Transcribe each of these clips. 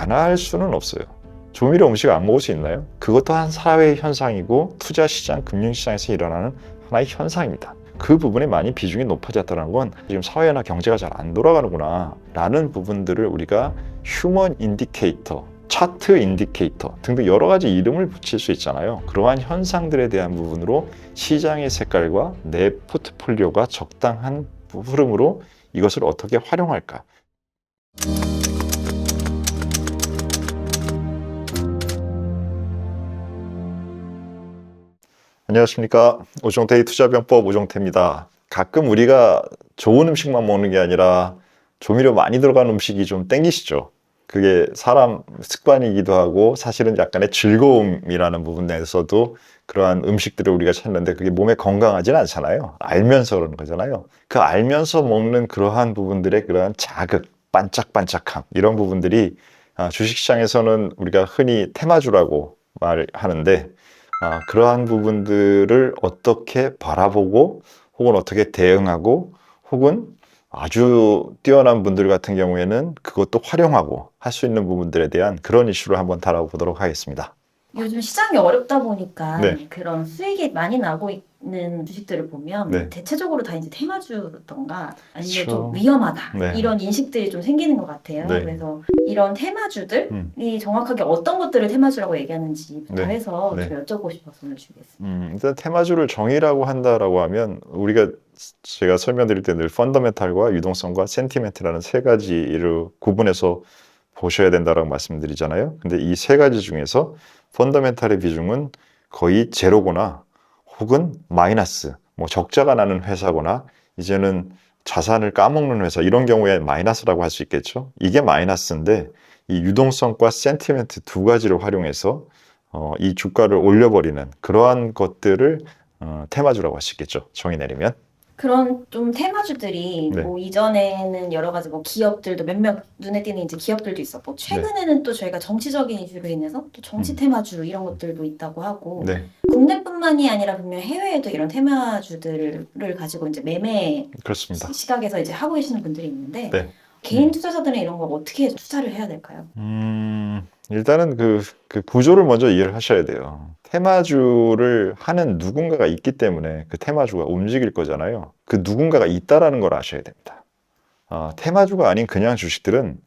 안 할 수는 없어요. 조미료 음식 안 먹을 수 있나요? 그것도 한 사회 현상이고 투자시장, 금융시장에서 일어나는 하나의 현상입니다. 그 부분에 많이 비중이 높아졌다는 건 지금 사회나 경제가 잘 안 돌아가는구나 라는 부분들을 우리가 휴먼 인디케이터, 차트 인디케이터 등등 여러 가지 이름을 붙일 수 있잖아요. 그러한 현상들에 대한 부분으로 시장의 색깔과 내 포트폴리오가 적당한 흐름으로 이것을 어떻게 활용할까. 안녕하십니까. 오종태의 투자병법 오종태입니다. 가끔 우리가 좋은 음식만 먹는 게 아니라 조미료 많이 들어간 음식이 좀 땡기시죠. 그게 사람 습관이기도 하고 사실은 약간의 즐거움이라는 부분에서도 그러한 음식들을 우리가 찾는데 그게 몸에 건강하진 않잖아요. 알면서 그러는 거잖아요. 그 알면서 먹는 그러한 부분들의 그러한 자극, 반짝반짝함 이런 부분들이 주식시장에서는 우리가 흔히 테마주라고 말하는데 그러한 부분들을 어떻게 바라보고 혹은 어떻게 대응하고 혹은 아주 뛰어난 분들 같은 경우에는 그것도 활용하고 할 수 있는 부분들에 대한 그런 이슈를 한번 다뤄보도록 하겠습니다. 요즘 시장이 어렵다 보니까 네. 그런 수익이 많이 나고 있는 주식들을 보면 네. 대체적으로 다 이제 테마주던가 아니면 그쵸. 좀 위험하다 네. 이런 인식들이 좀 생기는 것 같아요. 네. 그래서 이런 테마주들이 정확하게 어떤 것들을 테마주라고 얘기하는지부터 네. 해서 네. 좀 여쭤보고 싶어서 오늘 준비했습니다. 일단 테마주를 정의라고 한다라고 하면 제가 설명드릴 때 늘 펀더멘탈과 유동성과 센티멘트라는 세 가지를 구분해서 보셔야 된다라고 말씀드리잖아요. 근데 이 세 가지 중에서 펀더멘탈의 비중은 거의 제로거나 혹은 마이너스, 뭐 적자가 나는 회사거나 이제는 자산을 까먹는 회사 이런 경우에 마이너스라고 할 수 있겠죠. 이게 마이너스인데 이 유동성과 센티멘트 두 가지를 활용해서 이 주가를 올려버리는 그러한 것들을 테마주라고 할 수 있겠죠. 정의 내리면. 그런 좀 테마주들이 네. 뭐 이전에는 여러 가지 뭐 기업들도 몇몇 눈에 띄는 이제 기업들도 있었고 최근에는 또 저희가 정치적인 이슈로 인해서 또 정치 테마주 이런 것들도 있다고 하고 네. 국내뿐만이 아니라 분명 해외에도 이런 테마주들을 가지고 이제 매매 그렇습니다. 시각에서 이제 하고 계시는 분들이 있는데 네. 개인 투자자들은 이런 걸 어떻게 투자를 해야 될까요? 일단은 그 구조를 먼저 이해를 하셔야 돼요. 테마주를 하는 누군가가 있기 때문에 그 테마주가 움직일 거잖아요. 그 누군가가 있다라는 걸 아셔야 됩니다. 테마주가 아닌 그냥 주식들은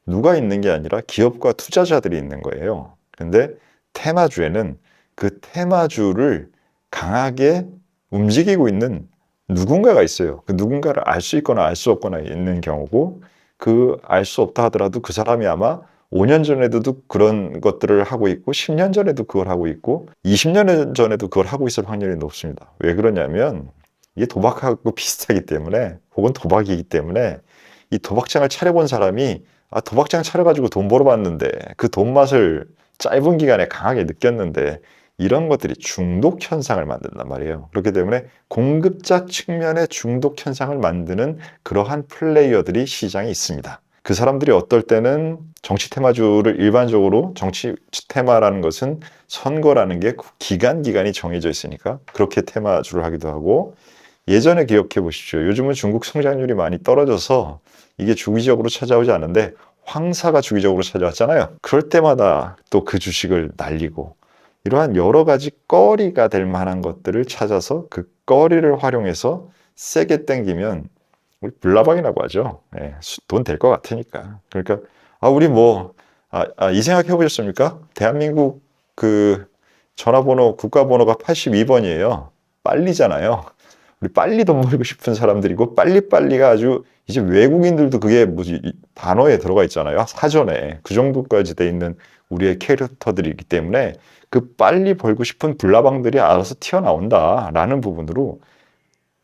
누가 있는 게 아니라 기업과 투자자들이 있는 거예요. 근데 테마주에는 그 테마주를 강하게 움직이고 있는 누군가가 있어요. 그 누군가를 알 수 있거나 알 수 없거나 있는 경우고 그 알 수 없다 하더라도 그 사람이 아마 5년 전에도 그런 것들을 하고 있고 10년 전에도 그걸 하고 있고 20년 전에도 그걸 하고 있을 확률이 높습니다. 왜 그러냐면 이게 도박하고 비슷하기 때문에 혹은 도박이기 때문에 이 도박장을 차려본 사람이 도박장 차려가지고 돈 벌어봤는데 그 돈 맛을 짧은 기간에 강하게 느꼈는데 이런 것들이 중독 현상을 만든단 말이에요. 그렇기 때문에 공급자 측면의 중독 현상을 만드는 그러한 플레이어들이 시장에 있습니다. 그 사람들이 어떨 때는 정치 테마주를 일반적으로 정치 테마라는 것은 선거라는 게 기간이 정해져 있으니까 그렇게 테마주를 하기도 하고 예전에 기억해 보십시오. 요즘은 중국 성장률이 많이 떨어져서 이게 주기적으로 찾아오지 않는데 황사가 주기적으로 찾아왔잖아요. 그럴 때마다 또 그 주식을 날리고 이러한 여러 가지 거리가 될 만한 것들을 찾아서 그 거리를 활용해서 세게 땡기면 우리 불나방이라고 하죠. 예, 돈 될 것 같으니까. 그러니까 우리 이 생각 해보셨습니까? 대한민국 그 전화번호 국가번호가 82번이에요. 빨리잖아요. 우리 빨리 돈 벌고 싶은 사람들이고 빨리빨리가 아주 이제 외국인들도 그게 뭐지 단어에 들어가 있잖아요. 사전에 그 정도까지 돼 있는 우리의 캐릭터들이기 때문에 그 빨리 벌고 싶은 불나방들이 알아서 튀어나온다라는 부분으로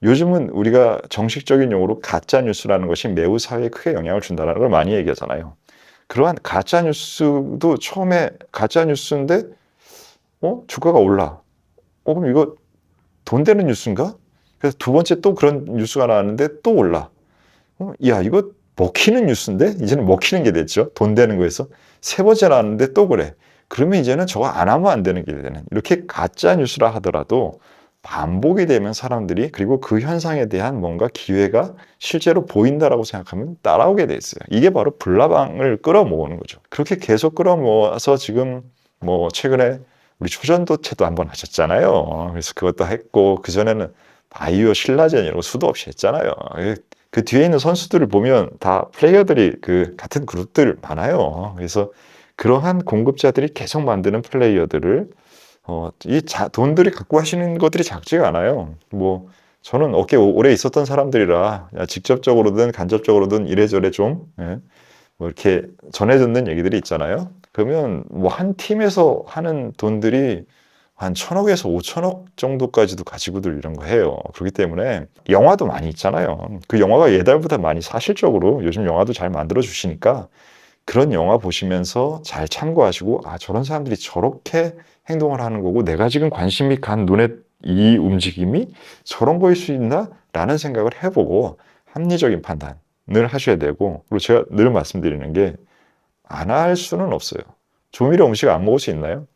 요즘은 우리가 정식적인 용어로 가짜 뉴스라는 것이 매우 사회에 크게 영향을 준다는 걸 많이 얘기하잖아요. 그러한 가짜 뉴스도 처음에 가짜 뉴스인데 주가가 올라. 그럼 이거 돈 되는 뉴스인가? 그래서 두 번째 또 그런 뉴스가 나왔는데 또 올라. 야, 이거 먹히는 뉴스인데? 이제는 먹히는 게 됐죠. 돈 되는 거에서. 세 번째 나왔는데 또 그래. 그러면 이제는 저거 안 하면 안 되는 게 되는. 이렇게 가짜 뉴스라 하더라도 반복이 되면 사람들이 그리고 그 현상에 대한 뭔가 기회가 실제로 보인다라고 생각하면 따라오게 돼 있어요. 이게 바로 불나방을 끌어모으는 거죠. 그렇게 계속 끌어모아서 지금 뭐 최근에 우리 초전도체도 한번 하셨잖아요. 그래서 그것도 했고 그전에는 바이오 신라젠 이런 거 수도 없이 했잖아요. 그 뒤에 있는 선수들을 보면 다 플레이어들이 그 같은 그룹들 많아요. 그래서 그러한 공급자들이 계속 만드는 플레이어들을 돈들이 갖고 하시는 것들이 작지가 않아요. 뭐 저는 업계에 오래 있었던 사람들이라 직접적으로든 간접적으로든 이래저래 좀 뭐 이렇게 전해 듣는 얘기들이 있잖아요. 그러면 뭐 한 팀에서 하는 돈들이 한 1,000억에서 5천억 정도까지도 가지고들 이런 거 해요. 그렇기 때문에 영화도 많이 있잖아요. 그 영화가 예달보다 많이 사실적으로 요즘 영화도 잘 만들어 주시니까 그런 영화 보시면서 잘 참고하시고 아 저런 사람들이 저렇게 행동을 하는 거고 내가 지금 관심이 간 눈에 이 움직임이 저런 거일 수 있나? 라는 생각을 해보고 합리적인 판단을 하셔야 되고 그리고 제가 늘 말씀드리는 게 안 할 수는 없어요. 조미료 음식 안 먹을 수 있나요?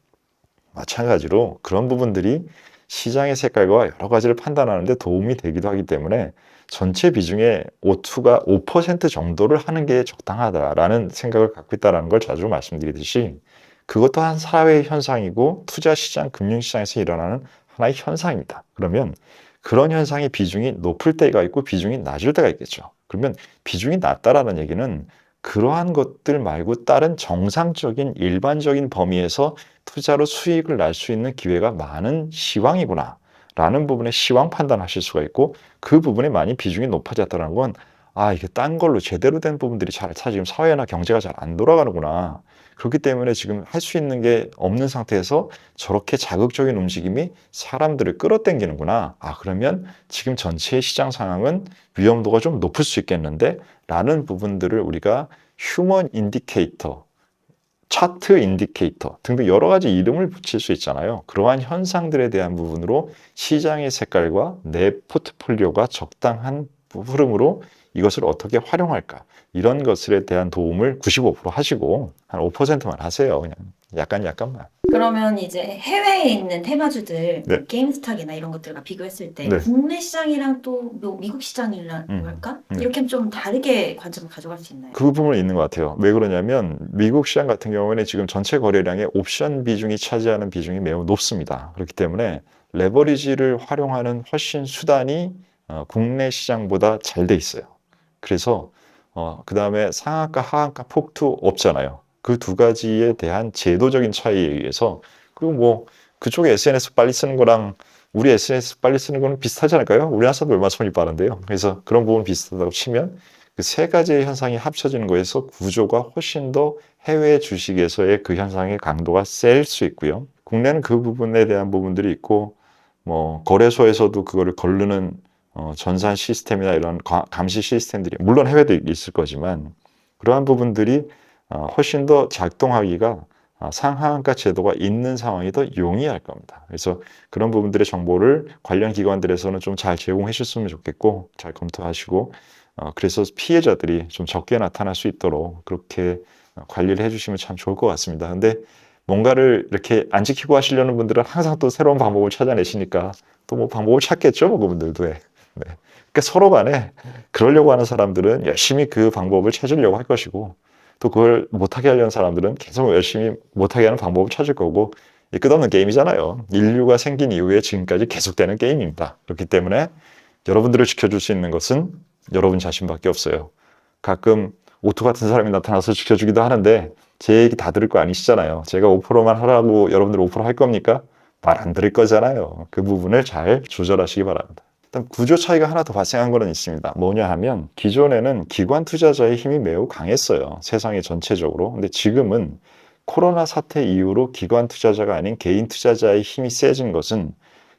마찬가지로 그런 부분들이 시장의 색깔과 여러 가지를 판단하는 데 도움이 되기도 하기 때문에 전체 비중의 O2가 5% 정도를 하는 게 적당하다라는 생각을 갖고 있다는 걸 자주 말씀드리듯이 그것도 한 사회 현상이고 투자시장, 금융시장에서 일어나는 하나의 현상입니다. 그러면 그런 현상의 비중이 높을 때가 있고 비중이 낮을 때가 있겠죠. 그러면 비중이 낮다라는 얘기는 그러한 것들 말고 다른 정상적인 일반적인 범위에서 투자로 수익을 날 수 있는 기회가 많은 시황이구나 라는 부분에 시황 판단하실 수가 있고 그 부분에 많이 비중이 높아졌다는 건 아 이게 딴 걸로 제대로 된 부분들이 지금 사회나 경제가 잘 안 돌아가는구나. 그렇기 때문에 지금 할 수 있는 게 없는 상태에서 저렇게 자극적인 움직임이 사람들을 끌어당기는구나. 아 그러면 지금 전체의 시장 상황은 위험도가 좀 높을 수 있겠는데 라는 부분들을 우리가 휴먼 인디케이터 차트 인디케이터 등등 여러 가지 이름을 붙일 수 있잖아요. 그러한 현상들에 대한 부분으로 시장의 색깔과 내 포트폴리오가 적당한 흐름으로 이것을 어떻게 활용할까 이런 것에 대한 도움을 95% 하시고 한 5%만 하세요. 그냥 약간만. 그러면 이제 해외에 있는 테마주들 네. 게임스탁이나 이런 것들과 비교했을 때 네. 국내 시장이랑 또 뭐 미국 시장이랑 할까? 이렇게 좀 다르게 관점을 가져갈 수 있나요? 그 부분은 있는 것 같아요. 왜 그러냐면 미국 시장 같은 경우에는 지금 전체 거래량의 옵션 비중이 차지하는 비중이 매우 높습니다. 그렇기 때문에 레버리지를 활용하는 훨씬 수단이 국내 시장보다 잘 돼 있어요. 그래서 그 다음에 상한가 하한가 폭도 없잖아요. 그 두 가지에 대한 제도적인 차이에 의해서 그리고 뭐 그쪽에 SNS 빨리 쓰는 거랑 우리 SNS 빨리 쓰는 거는 비슷하지 않을까요? 우리나라 사람도 얼마나 손이 빠른데요. 그래서 그런 부분 비슷하다고 치면 그 세 가지의 현상이 합쳐지는 거에서 구조가 훨씬 더 해외 주식에서의 그 현상의 강도가 셀 수 있고요. 국내는 그 부분에 대한 부분들이 있고 뭐 거래소에서도 그거를 거르는 전산 시스템이나 이런 감시 시스템들이 물론 해외도 있을 거지만 그러한 부분들이 훨씬 더 작동하기가 상하한가 제도가 있는 상황이 더 용이할 겁니다. 그래서 그런 부분들의 정보를 관련 기관들에서는 좀 잘 제공해 주셨으면 좋겠고 잘 검토하시고 그래서 피해자들이 좀 적게 나타날 수 있도록 그렇게 관리를 해주시면 참 좋을 것 같습니다. 근데 뭔가를 이렇게 안 지키고 하시려는 분들은 항상 또 새로운 방법을 찾아내시니까 또 뭐 방법을 찾겠죠, 뭐 그분들도. 네. 그러니까 서로 간에 그러려고 하는 사람들은 열심히 그 방법을 찾으려고 할 것이고 또 그걸 못하게 하려는 사람들은 계속 열심히 못하게 하는 방법을 찾을 거고 이 끝없는 게임이잖아요. 인류가 생긴 이후에 지금까지 계속되는 게임입니다. 그렇기 때문에 여러분들을 지켜줄 수 있는 것은 여러분 자신밖에 없어요. 가끔 오토 같은 사람이 나타나서 지켜주기도 하는데 제 얘기 다 들을 거 아니시잖아요. 제가 5%만 하라고 여러분들 5%할 겁니까? 말 안 들을 거잖아요. 그 부분을 잘 조절하시기 바랍니다. 일단 구조 차이가 하나 더 발생한 거는 있습니다. 뭐냐 하면 기존에는 기관 투자자의 힘이 매우 강했어요. 세상에 전체적으로. 근데 지금은 코로나 사태 이후로 기관 투자자가 아닌 개인 투자자의 힘이 세진 것은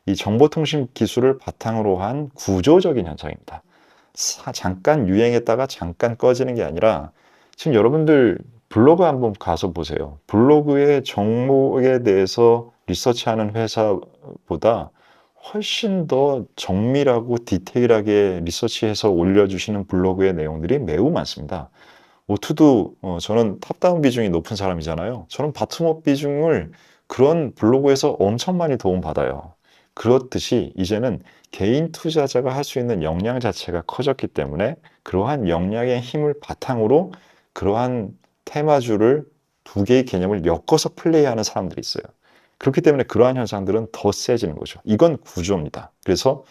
이 정보통신 기술을 바탕으로 한 구조적인 현상입니다. 잠깐 유행했다가 잠깐 꺼지는 게 아니라 지금 여러분들 블로그 한번 가서 보세요. 블로그의 종목에 대해서 리서치하는 회사보다 훨씬 더 정밀하고 디테일하게 리서치해서 올려주시는 블로그의 내용들이 매우 많습니다. 오투도 저는 탑다운 비중이 높은 사람이잖아요. 저는 바텀업 비중을 그런 블로그에서 엄청 많이 도움받아요. 그렇듯이 이제는 개인 투자자가 할 수 있는 역량 자체가 커졌기 때문에 그러한 역량의 힘을 바탕으로 그러한 테마주를 두 개의 개념을 엮어서 플레이하는 사람들이 있어요. 그렇기 때문에 그러한 현상들은 더 세지는 거죠. 이건 구조입니다. 그래서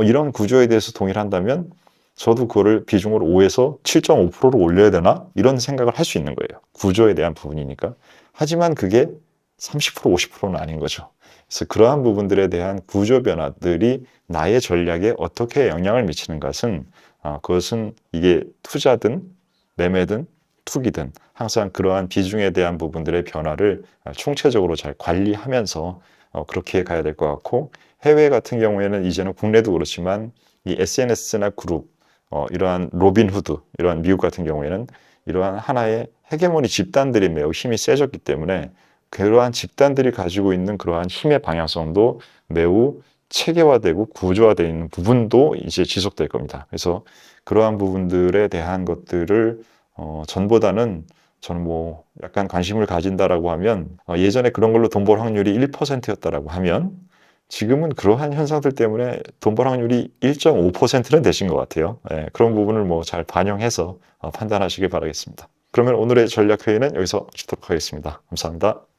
이런 구조에 대해서 동의를 한다면 저도 그거를 비중을 5에서 7.5%로 올려야 되나? 이런 생각을 할 수 있는 거예요. 구조에 대한 부분이니까. 하지만 그게 30%, 50%는 아닌 거죠. 그래서 그러한 부분들에 대한 구조 변화들이 나의 전략에 어떻게 영향을 미치는 것은 그것은 이게 투자든 매매든 투기든 항상 그러한 비중에 대한 부분들의 변화를 총체적으로 잘 관리하면서 그렇게 가야 될 것 같고, 해외 같은 경우에는 이제는 국내도 그렇지만 이 SNS나 그룹, 이러한 로빈후드, 이러한 미국 같은 경우에는 이러한 하나의 헤게모니 집단들이 매우 힘이 세졌기 때문에 그러한 집단들이 가지고 있는 그러한 힘의 방향성도 매우 체계화되고 구조화되어 있는 부분도 이제 지속될 겁니다. 그래서 그러한 부분들에 대한 것들을 전보다는 저는 뭐 약간 관심을 가진다라고 하면 예전에 그런 걸로 돈 벌 확률이 1%였다라고 하면 지금은 그러한 현상들 때문에 돈 벌 확률이 1.5%는 되신 것 같아요. 예, 그런 부분을 뭐 잘 반영해서 판단하시길 바라겠습니다. 그러면 오늘의 전략회의는 여기서 마치도록 하겠습니다. 감사합니다.